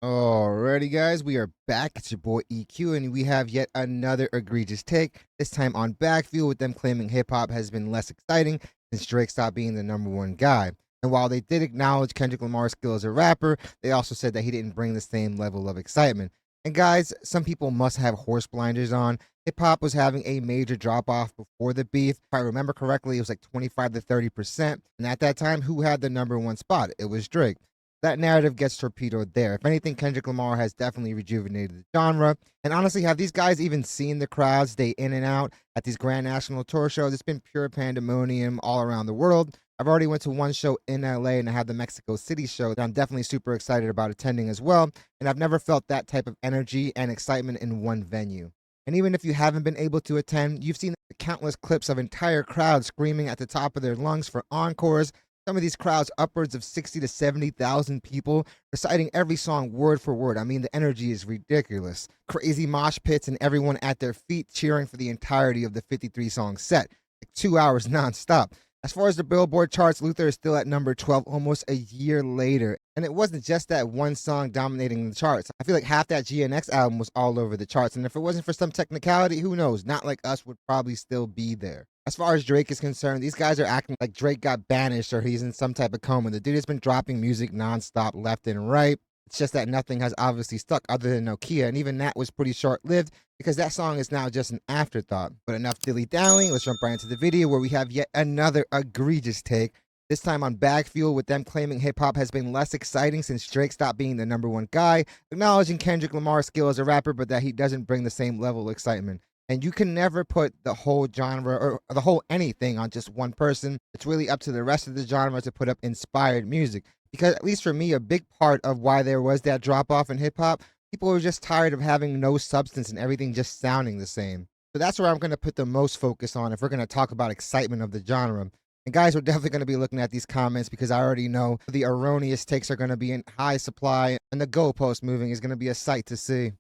Alrighty, guys, we are back. It's your boy EQ, and we have yet another egregious take. This time on Backfield, with them claiming hip hop has been less exciting since Drake stopped being the number one guy. And while they did acknowledge Kendrick Lamar's skill as a rapper, they also said that he didn't bring the same level of excitement. And guys, some people must have horse blinders on. Hip hop was having a major drop off before the beef. If I remember correctly, it was like 25 to 30%. And at that time, who had the number one spot? It was Drake. That narrative gets torpedoed there. If anything, Kendrick Lamar has definitely rejuvenated the genre. And honestly, have these guys even seen the crowds day in and out at these grand national tour shows? It's been pure pandemonium all around the world. I've already went to one show in LA, and I have the Mexico City show that I'm definitely super excited about attending as well. And I've never felt that type of energy and excitement in one venue. And even if you haven't been able to attend, you've seen countless clips of entire crowds screaming at the top of their lungs for encores. Some of these crowds, upwards of 60 to 70,000 people, reciting every song word for word. I mean, the energy is ridiculous. Crazy mosh pits and everyone at their feet cheering for the entirety of the 53-song set, like 2 hours nonstop. As far as the Billboard charts, Luther is still at number 12 almost a year later. And it wasn't just that one song dominating the charts. I feel like half that GNX album was all over the charts. And if it wasn't for some technicality, who knows? Not Like Us would probably still be there. As far as Drake is concerned, these guys are acting like Drake got banished or he's in some type of coma. The dude has been dropping music nonstop left and right. It's just that nothing has obviously stuck other than Nokia, and even that was pretty short-lived because that song is now just an afterthought. But enough dilly-dallying, let's jump right into the video where we have yet another egregious take. This time on Backfield, with them claiming hip-hop has been less exciting since Drake stopped being the number one guy, acknowledging Kendrick Lamar's skill as a rapper, but that he doesn't bring the same level of excitement. And you can never put the whole genre or the whole anything on just one person. It's really up to the rest of the genre to put up inspired music. Because at least for me, a big part of why there was that drop off in hip hop, people were just tired of having no substance and everything just sounding the same. So that's where I'm going to put the most focus on if we're going to talk about excitement of the genre. And guys, we're definitely going to be looking at these comments because I already know the erroneous takes are going to be in high supply and the goalpost moving is going to be a sight to see.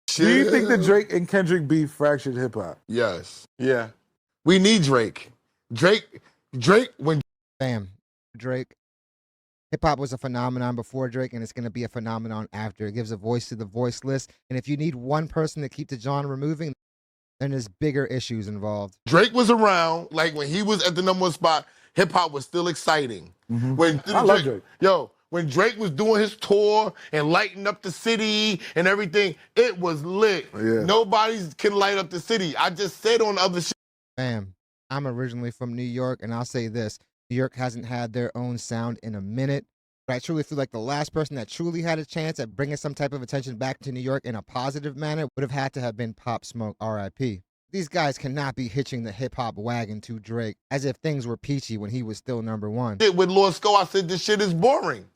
Do you think that Drake and Kendrick beef fractured hip hop? Yes. Yeah. We need Drake. Drake, when Bam. Drake. Hip hop was a phenomenon before Drake, and it's going to be a phenomenon after. It gives a voice to the voiceless. And if you need one person to keep the genre moving, then there's bigger issues involved. Drake was around, like when he was at the number one spot, hip hop was still exciting. When I love Drake. When Drake was doing his tour and lighting up the city and everything, it was lit. Yeah. Nobody can light up the city. I just said on the other shit. Bam. I'm originally from New York, and I'll say this. New York hasn't had their own sound in a minute. But I truly feel like the last person that truly had a chance at bringing some type of attention back to New York in a positive manner would have had to have been Pop Smoke, R.I.P. These guys cannot be hitching the hip-hop wagon to Drake as if things were peachy when he was still number one. With Lord Sko, I said this shit is boring.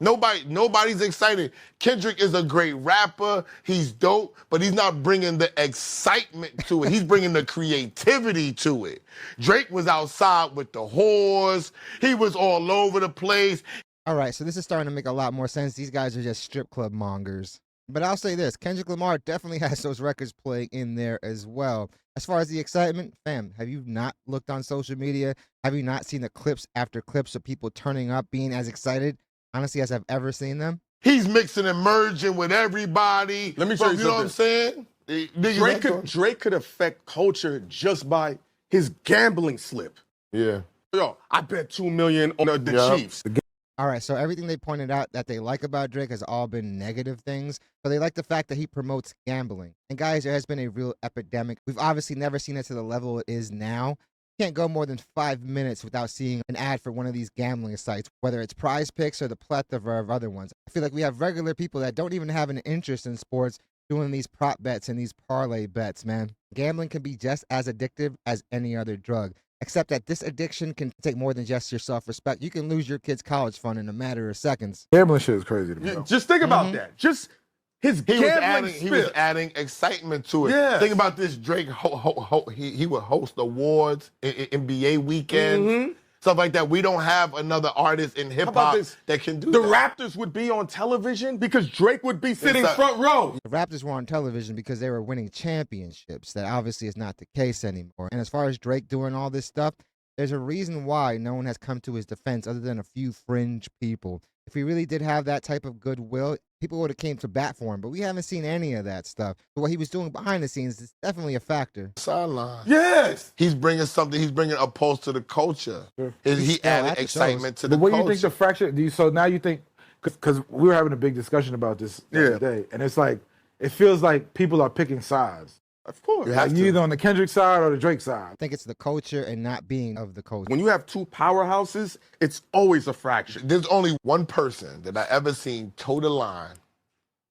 Nobody's excited. Kendrick is a great rapper. He's dope, but he's not bringing the excitement to it. He's bringing the creativity to it. Drake was outside with the whores. He was all over the place. All right, so this is starting to make a lot more sense. These guys are just strip club mongers. But I'll say this, Kendrick Lamar definitely has those records playing in there as well. As far as the excitement, fam, have you not looked on social media? Have you not seen the clips after clips of people turning up, being as excited, honestly, as I've ever seen them? He's mixing and merging with everybody. Let me show you know what I'm saying? Drake could affect culture just by his gambling slip. Yeah. Yo, I bet $2 million on the Chiefs. All right, so everything they pointed out that they like about Drake has all been negative things. So they like the fact that he promotes gambling. And guys, there has been a real epidemic. We've obviously never seen it to the level it is now. You can't go more than 5 minutes without seeing an ad for one of these gambling sites, whether it's Prize Picks or the plethora of other ones. I feel like we have regular people that don't even have an interest in sports doing these prop bets and these parlay bets, man. Gambling can be just as addictive as any other drug. Except that this addiction can take more than just your self-respect. You can lose your kid's college fund in a matter of seconds. Gambling shit is crazy to me. Just think about that. Just his gambling he was adding excitement to it. Yeah. Think about this, Drake, he would host awards in NBA weekends, stuff like that. We don't have another artist in hip-hop that can do the that. Raptors would be on television because Drake would be sitting front row. The Raptors were on television because they were winning championships. That obviously is not the case anymore. And as far as Drake doing all this stuff, there's a reason why no one has come to his defense other than a few fringe people. If he really did have that type of goodwill, people would have came to bat for him. But we haven't seen any of that stuff. So what he was doing behind the scenes is definitely a factor. Sideline. Yes. He's bringing something. He's bringing a pulse to the culture. Sure. He still added at the excitement shows. to the But what do culture. you think the fracture? So now you think, because we were having a big discussion about this the other day, and it's like it feels like people are picking sides. Of course. You Like have you to. either on the Kendrick side or the Drake side. I think it's the culture and not being of the culture. When you have two powerhouses, it's always a fracture. There's only one person that I ever seen toe the line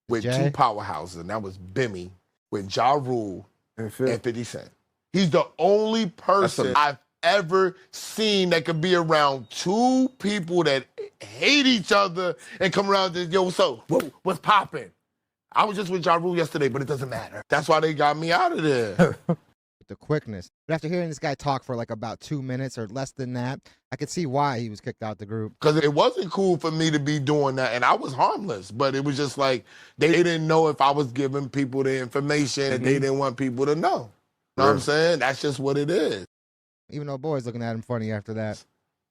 with Jay? two powerhouses, and that was Bimmy with Ja Rule And Phil. and 50 Cent. He's the only person I've ever seen that could be around two people that hate each other and come around and, yo, what's up? Whoa, what's popping? I was just with Ja Rule yesterday, but it doesn't matter. That's why they got me out of there. The quickness. But after hearing this guy talk for like about 2 minutes or less than that, I could see why he was kicked out the group. Because it wasn't cool for me to be doing that, and I was harmless, but it was just like they didn't know if I was giving people the information that they didn't want people to know. You know what I'm saying? That's just what it is. Even though boys looking at him funny after that.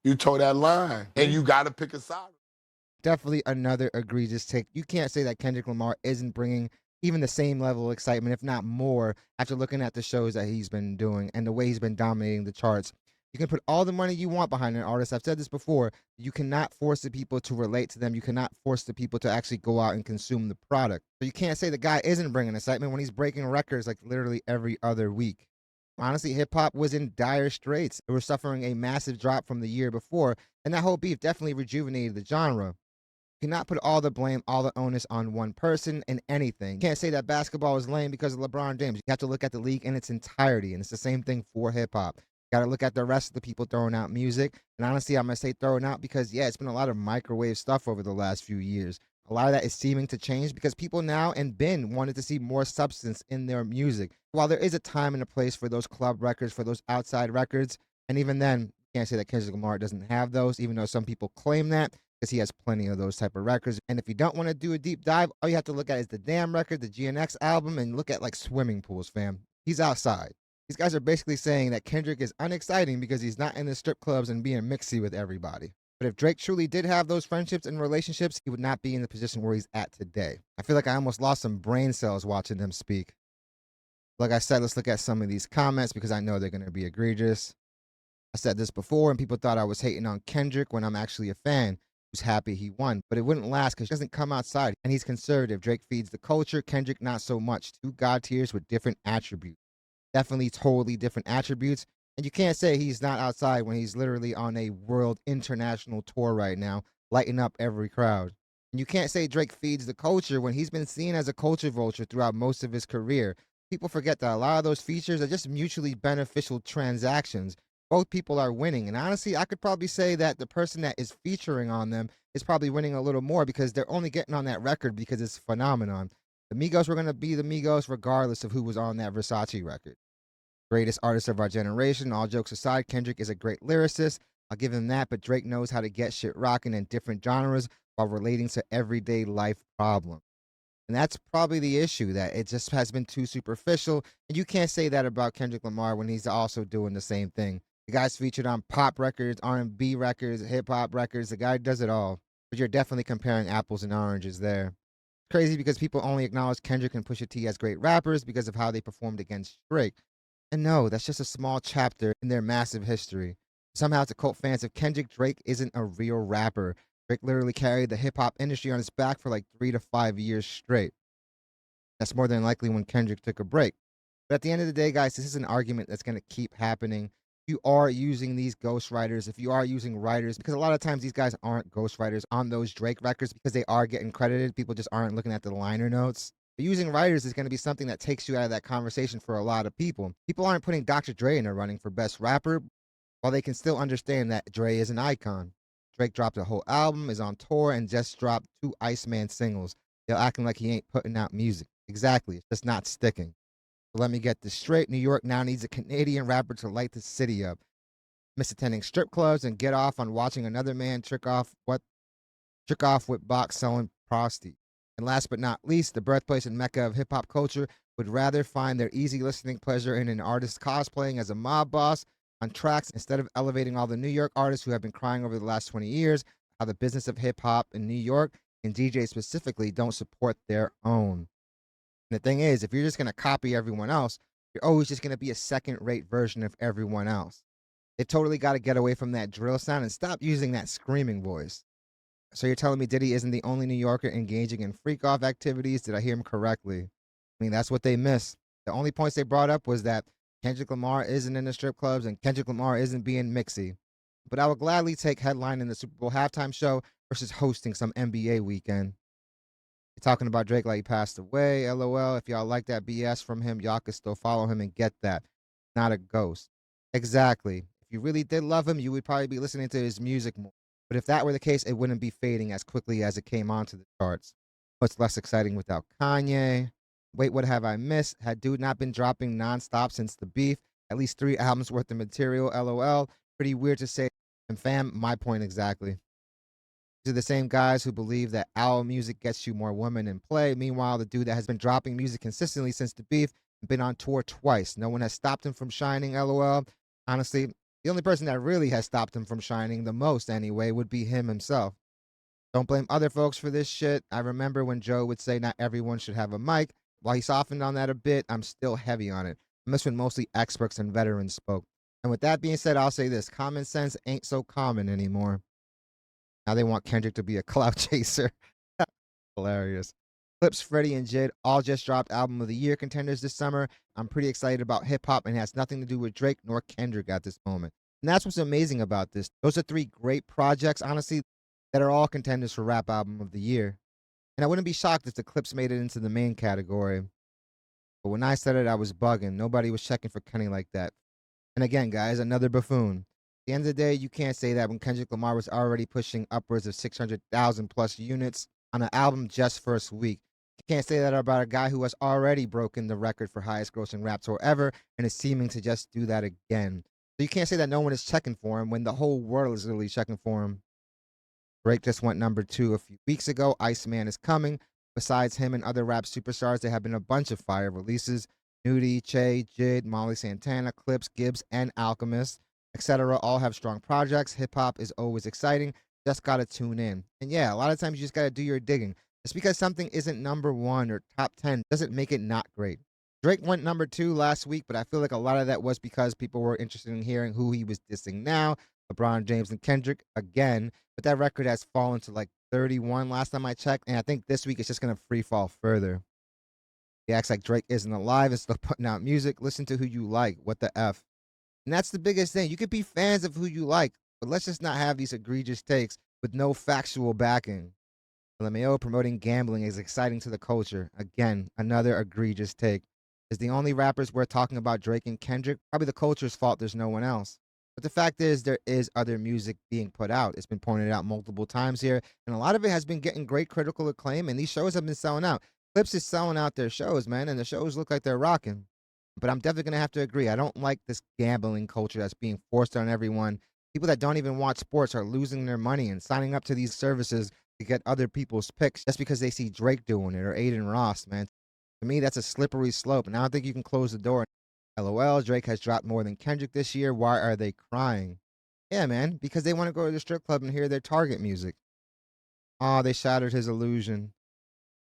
You toe that line, and you got to pick a side. Definitely another egregious take. You can't say that Kendrick Lamar isn't bringing even the same level of excitement, if not more, after looking at the shows that he's been doing and the way he's been dominating the charts. You can put all the money you want behind an artist. I've said this before. You cannot force the people to relate to them. You cannot force the people to actually go out and consume the product. So you can't say the guy isn't bringing excitement when he's breaking records like literally every other week. Honestly, hip-hop was in dire straits. It was suffering a massive drop from the year before, and that whole beef definitely rejuvenated the genre. You cannot put all the blame, all the onus on one person in anything. You can't say that basketball is lame because of LeBron James. You have to look at the league in its entirety, and it's the same thing for hip-hop. You got to look at the rest of the people throwing out music. And honestly, I'm going to say throwing out because, yeah, it's been a lot of microwave stuff over the last few years. A lot of that is seeming to change because people now and Ben wanted to see more substance in their music. While there is a time and a place for those club records, for those outside records, and even then, you can't say that Kendrick Lamar doesn't have those, even though some people claim that, because he has plenty of those type of records. And if you don't want to do a deep dive, all you have to look at is the Damn record, the GNX album, and look at like swimming pools, fam. He's outside. These guys are basically saying that Kendrick is unexciting because he's not in the strip clubs and being mixy with everybody. But if Drake truly did have those friendships and relationships, he would not be in the position where he's at today. I feel like I almost lost some brain cells watching them speak. Like I said, let's look at some of these comments because I know they're going to be egregious. I said this before and people thought I was hating on Kendrick when I'm actually a fan who's happy he won. But it wouldn't last because he doesn't come outside and he's conservative. Drake feeds the culture, Kendrick not so much. Two god tiers with different attributes. Definitely totally different attributes. And you can't say he's not outside when he's literally on a world international tour right now, lighting up every crowd. And you can't say Drake feeds the culture when he's been seen as a culture vulture throughout most of his career. People forget that a lot of those features are just mutually beneficial transactions. Both people are winning. And honestly, I could probably say that the person that is featuring on them is probably winning a little more because they're only getting on that record because it's a phenomenon. The Migos were going to be the Migos regardless of who was on that Versace record. Greatest artist of our generation. All jokes aside, Kendrick is a great lyricist. I'll give him that, but Drake knows how to get shit rocking in different genres while relating to everyday life problems. And that's probably the issue, that it just has been too superficial. And you can't say that about Kendrick Lamar when he's also doing the same thing. The guy's featured on pop records, R&B records, hip-hop records. The guy does it all. But you're definitely comparing apples and oranges there. Crazy because people only acknowledge Kendrick and Pusha T as great rappers because of how they performed against Drake. And no, that's just a small chapter in their massive history. Somehow to cult fans of Kendrick, Drake isn't a real rapper. Drake literally carried the hip-hop industry on his back for like 3 to 5 years straight. That's more than likely when Kendrick took a break. But at the end of the day, guys, this is an argument that's going to keep happening. If you are using these ghostwriters, if you are using writers, because a lot of times these guys aren't ghostwriters on those Drake records because they are getting credited. People just aren't looking at the liner notes. But using writers is going to be something that takes you out of that conversation for a lot of people. People aren't putting Dr. Dre in a running for best rapper, while they can still understand that Dre is an icon. Drake dropped a whole album, is on tour, and just dropped 2 Iceman singles. They're acting like he ain't putting out music. Exactly. It's just not sticking. So let me get this straight. New York now needs a Canadian rapper to light the city up. Miss attending strip clubs and get off on watching another man trick off with box selling prosty. And last but not least, the birthplace and mecca of hip-hop culture would rather find their easy listening pleasure in an artist cosplaying as a mob boss on tracks instead of elevating all the New York artists who have been crying over the last 20 years how the business of hip hop in New York and DJs specifically don't support their own. And the thing is, if you're just going to copy everyone else, you're always just going to be a second rate version of everyone else. They totally got to get away from that drill sound and stop using that screaming voice. So you're telling me Diddy isn't the only New Yorker engaging in freak off activities? Did I hear him correctly? I mean, that's what they miss. The only points they brought up was that Kendrick Lamar isn't in the strip clubs and Kendrick Lamar isn't being mixy. But I would gladly take headline in the Super Bowl halftime show versus hosting some NBA weekend. You're talking about Drake like he passed away. LOL. If y'all like that BS from him, y'all can still follow him and get that. Not a ghost. Exactly. If you really did love him, you would probably be listening to his music more. But if that were the case, it wouldn't be fading as quickly as it came onto the charts. What's less exciting without Kanye? Wait, what have I missed? Had dude not been dropping nonstop since the beef? At least 3 albums worth of material, LOL. Pretty weird to say. And fam, my point exactly. These are the same guys who believe that owl music gets you more women in play. Meanwhile, the dude that has been dropping music consistently since the beef and been on tour twice. No one has stopped him from shining, LOL. Honestly, the only person that really has stopped him from shining the most anyway would be him himself. Don't blame other folks for this shit. I remember when Joe would say not everyone should have a mic. While he softened on that a bit, I'm still heavy on it. I miss when mostly experts and veterans spoke. And with that being said, I'll say this. Common sense ain't so common anymore. Now they want Kendrick to be a clout chaser. Hilarious. Clips, Freddie, and Jid all just dropped Album of the Year contenders this summer. I'm pretty excited about hip hop and it has nothing to do with Drake nor Kendrick at this moment. And that's what's amazing about this. Those are 3 great projects, honestly, that are all contenders for Rap Album of the Year. And I wouldn't be shocked if the clips made it into the main category. But when I said it, I was bugging. Nobody was checking for Kenny like that. And again, guys, another buffoon. At the end of the day, you can't say that when Kendrick Lamar was already pushing upwards of 600,000 plus units on an album just first week. You can't say that about a guy who has already broken the record for highest grossing rap tour ever and is seeming to just do that again. So you can't say that no one is checking for him when the whole world is literally checking for him. Drake just went number 2 a few weeks ago. Iceman is coming. Besides him and other rap superstars, there have been a bunch of fire releases. Nudie, Che, Jid, Molly Santana, Clips, Gibbs, and Alchemist, etc. all have strong projects. Hip hop is always exciting. Just gotta tune in. And yeah, a lot of times you just gotta do your digging. Just because something isn't number 1 or top 10 doesn't make it not great. Drake went number 2 last week, but I feel like a lot of that was because people were interested in hearing who he was dissing now. LeBron James and Kendrick again, but that record has fallen to like 31 last time I checked, and I think this week it's just gonna free fall further. He acts like Drake isn't alive and still putting out music. Listen to who you like. What the F? And that's the biggest thing. You could be fans of who you like, but let's just not have these egregious takes with no factual backing. LMAO promoting gambling is exciting to the culture. Again, another egregious take. Is the only rappers we're talking about Drake and Kendrick? Probably the culture's fault there's no one else. But the fact is, there is other music being put out. It's been pointed out multiple times here, and a lot of it has been getting great critical acclaim, and these shows have been selling out. Clips is selling out their shows, man, and the shows look like they're rocking. But I'm definitely gonna have to agree. I don't like this gambling culture that's being forced on everyone. People that don't even watch sports are losing their money and signing up to these services to get other people's picks just because they see Drake doing it or Aiden Ross, man. To me, that's a slippery slope, and I don't think you can close the door. LOL, Drake has dropped more than Kendrick this year. Why are they crying? Yeah, man, because they want to go to the strip club and hear their Target music. Oh, they shattered his illusion.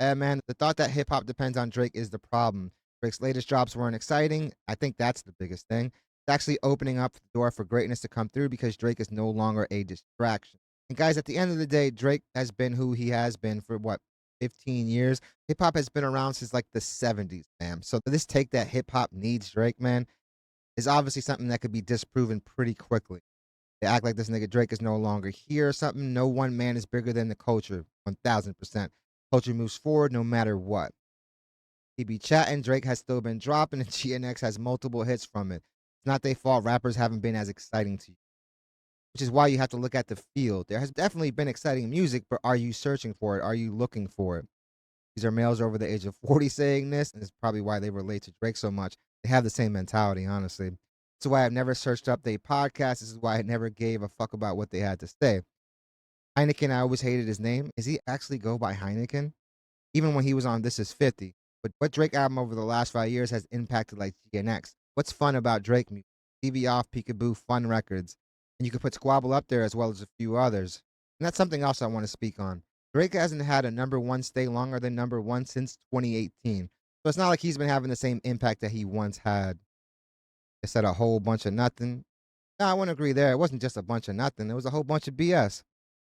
Man, the thought that hip hop depends on Drake is the problem. Drake's latest drops weren't exciting. I think that's the biggest thing. It's actually opening up the door for greatness to come through because Drake is no longer a distraction. And guys, at the end of the day, Drake has been who he has been for what, 15 years? Hip hop has been around since like the 70s, fam. So this take that hip hop needs Drake, man, is obviously something that could be disproven pretty quickly. They act like this nigga Drake is no longer here or something. No one man is bigger than the culture, 1000%. Culture moves forward no matter what. He be chatting, Drake has still been dropping, and GNX has multiple hits from it. It's not their fault rappers haven't been as exciting to you. Which is why you have to look at the field. There has definitely been exciting music, but are you searching for it? Are you looking for it? These are males over the age of 40 saying this, and it's probably why they relate to Drake so much. They have the same mentality, honestly. This is why I've never searched up their podcast. This is why I never gave a fuck about what they had to say. Heineken, I always hated his name. Is he actually go by Heineken? Even when he was on This Is 50. But what Drake album over the last 5 years has impacted like GNX? What's fun about Drake music? TV Off, Peekaboo, Fun Records. And you could put Squabble up there as well as a few others. And that's something else I want to speak on. Drake hasn't had a number one stay longer than number one since 2018. So it's not like he's been having the same impact that he once had. It said a whole bunch of nothing. No, I wouldn't agree there. It wasn't just a bunch of nothing. It was a whole bunch of BS.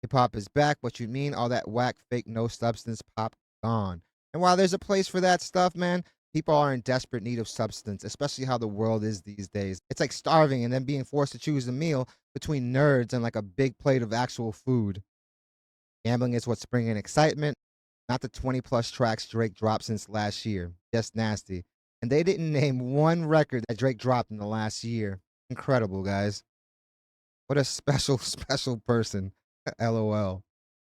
Hip hop is back. What you mean? All that whack, fake, no substance pop gone. And while there's a place for that stuff, man, people are in desperate need of substance, especially how the world is these days. It's like starving and then being forced to choose a meal between nerds and like a big plate of actual food. Gambling is what's bringing excitement, not the 20 plus tracks Drake dropped since last year. Just nasty. And they didn't name one record that Drake dropped in the last year. Incredible, guys. What a special, special person. LOL.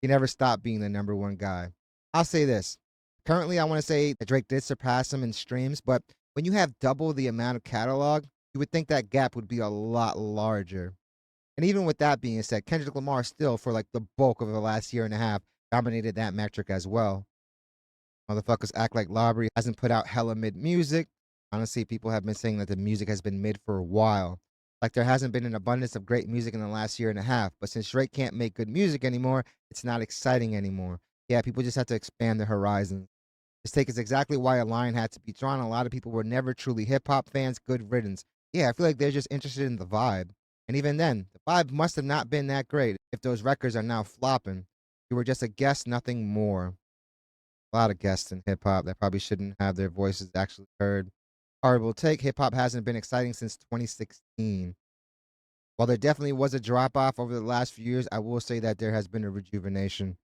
He never stopped being the number one guy. I'll say this. Currently, I want to say that Drake did surpass him in streams, but when you have double the amount of catalog, you would think that gap would be a lot larger. And even with that being said, Kendrick Lamar still, for like the bulk of the last year and a half, dominated that metric as well. Motherfuckers act like Labry hasn't put out hella mid music. Honestly, people have been saying that the music has been mid for a while. Like there hasn't been an abundance of great music in the last year and a half. But since Drake can't make good music anymore, it's not exciting anymore. Yeah, people just have to expand their horizons. This take is exactly why a line had to be drawn. A lot of people were never truly hip hop fans. Good riddance. Yeah, I feel like they're just interested in the vibe. And even then, the vibe must have not been that great if those records are now flopping. You were just a guest, nothing more. A lot of guests in hip hop that probably shouldn't have their voices actually heard. Horrible take. Hip hop hasn't been exciting since 2016. While there definitely was a drop off over the last few years, I will say that there has been a rejuvenation.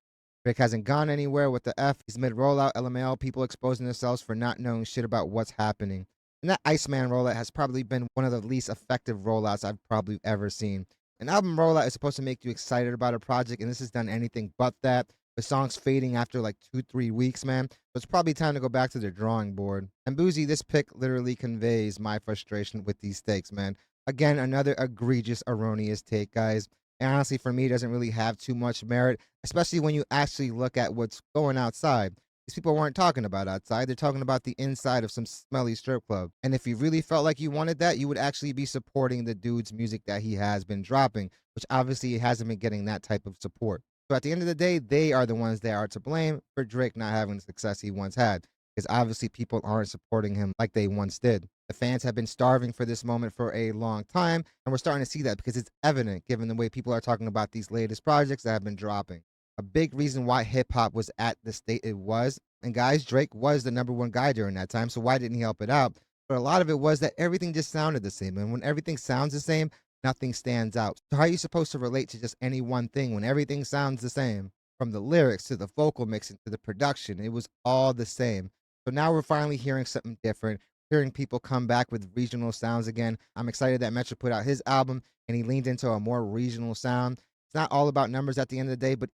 Drake hasn't gone anywhere with the F. He's mid rollout, LML, people exposing themselves for not knowing shit about what's happening. And that Iceman rollout has probably been one of the least effective rollouts I've probably ever seen. An album rollout is supposed to make you excited about a project, and this has done anything but that. The song's fading after like 2-3 weeks, man. So it's probably time to go back to the drawing board. And Boozy, this pick literally conveys my frustration with these takes, man. Again, another egregious, erroneous take, guys. And honestly, for me, it doesn't really have too much merit, especially when you actually look at what's going outside. These people weren't talking about outside. They're talking about the inside of some smelly strip club. And if you really felt like you wanted that, you would actually be supporting the dude's music that he has been dropping, which obviously he hasn't been getting that type of support. So at the end of the day, they are the ones that are to blame for Drake not having the success he once had, because obviously people aren't supporting him like they once did. The fans have been starving for this moment for a long time, and we're starting to see that because it's evident given the way people are talking about these latest projects that have been dropping. A big reason why hip hop was at the state it was, and guys, Drake was the number one guy during that time, so why didn't he help it out? But a lot of it was that everything just sounded the same, and when everything sounds the same, nothing stands out. So how are you supposed to relate to just any one thing when everything sounds the same? From the lyrics to the vocal mixing to the production, it was all the same. So now we're finally hearing something different, hearing people come back with regional sounds again. I'm excited that Metro put out his album and he leaned into a more regional sound. It's not all about numbers at the end of the day, but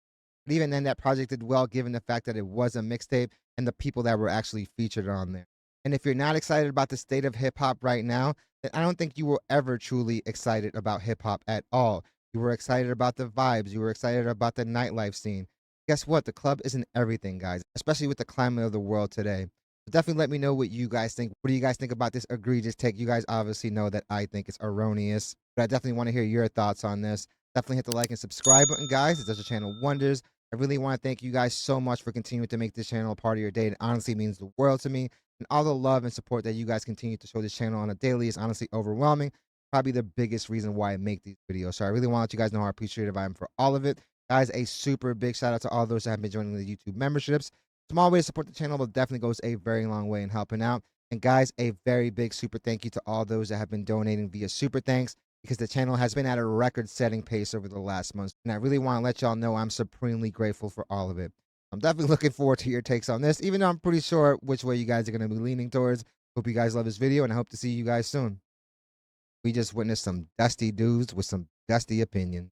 even then, that project did well given the fact that it was a mixtape and the people that were actually featured on there. And if you're not excited about the state of hip hop right now, then I don't think you were ever truly excited about hip hop at all. You were excited about the vibes, you were excited about the nightlife scene. Guess what? The club isn't everything, guys, especially with the climate of the world today. So definitely let me know what you guys think. What do you guys think about this egregious take? You guys obviously know that I think it's erroneous, but I definitely want to hear your thoughts on this. Definitely hit the like and subscribe button, guys. It does the channel wonders. I really want to thank you guys so much for continuing to make this channel a part of your day. It honestly means the world to me. And all the love and support that you guys continue to show this channel on a daily is honestly overwhelming. Probably the biggest reason why I make these videos. So I really want to let you guys know how appreciative I am for all of it. Guys, a super big shout out to all those that have been joining the YouTube memberships. Small way to support the channel, but definitely goes a very long way in helping out. And guys, a very big super thank you to all those that have been donating via super thanks, because the channel has been at a record-setting pace over the last month. And I really want to let y'all know I'm supremely grateful for all of it. I'm definitely looking forward to your takes on this, even though I'm pretty sure which way you guys are going to be leaning towards. Hope you guys love this video, and I hope to see you guys soon. We just witnessed some dusty dudes with some dusty opinions.